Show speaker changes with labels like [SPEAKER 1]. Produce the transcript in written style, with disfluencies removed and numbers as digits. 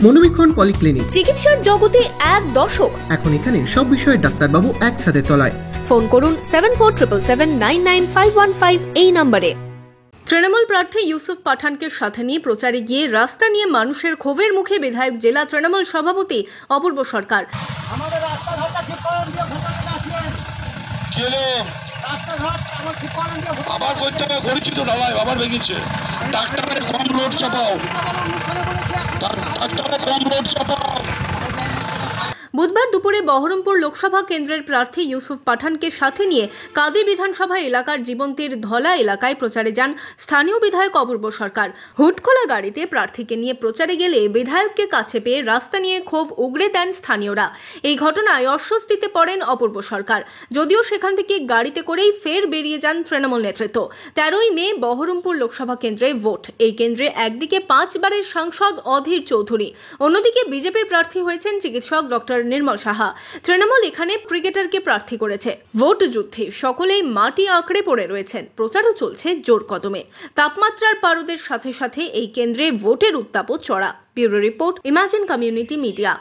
[SPEAKER 1] মনোবীক্ষণ polyclinic,
[SPEAKER 2] চিকিৎসার জগতে এক দশক।
[SPEAKER 1] এখন এখানে সব বিষয়ে ডাক্তারবাবু একসাথে তলায়।
[SPEAKER 2] ফোন করুন 7477799515 এই নম্বরে। তৃণমূল প্রার্থী ইউসুফ পাঠানকে সাথে নিয়ে প্রচারে গিয়ে রাস্তা নিয়ে মানুষের ক্ষোভের মুখে বিধায়ক জেলা তৃণমূল সভাপতি অপূর্ব সরকার।
[SPEAKER 3] আমাদের রাস্তাঘাটটা ঠিক করেন দিয়ে ভোটাররা আসেন। রাস্তাঘাট আমার ঠিক করেন দিয়ে
[SPEAKER 4] আবার করতে হবে, করেছি তো ঢালাই আবার ভেঙেছে। ডাক্তারের কম লোড চাপাও, ডাক্তারের কম লোড চাপাও।
[SPEAKER 2] বুধবার দুপুরে বহরমপুর লোকসভা কেন্দ্রের প্রার্থী ইউসুফ পাঠানকে সাথে নিয়ে কাদি বিধানসভা এলাকার জীবন্তীর ধলা এলাকায় প্রচারে যান স্থানীয় বিধায়ক অপূর্ব সরকার। হুডখোলা গাড়িতে প্রার্থীকে নিয়ে প্রচারে গেলে বিধায়ককে কাছে পেয়ে রাস্তা নিয়ে ক্ষোভ উগড়ে দেন স্থানীয়রা। এই ঘটনায় অস্বস্তিতে পড়েন অপূর্ব সরকার। যদিও সেখান থেকে গাড়িতে করেই ফের বেরিয়ে যান তৃণমূল নেতৃত্ব। 13ই মে বহরমপুর লোকসভা কেন্দ্রে ভোট। এই কেন্দ্রে একদিকে 5 বারের সাংসদ অধীর চৌধুরী, অন্যদিকে বিজেপির প্রার্থী হয়েছেন চিকিৎসক ডক্টর নির্মল সাহা। তৃণমূল এখানে ক্রিকেটারকে প্রার্থী করেছে। ভোট যুদ্ধে সকলেই মাটি আঁকড়ে পড়ে রয়েছেন। প্রচারও চলছে জোর কদমে। তাপমাত্রার পারদের সাথে সাথে এই কেন্দ্রে ভোটের উত্তাপও চড়া। Bureau report, imagine community media.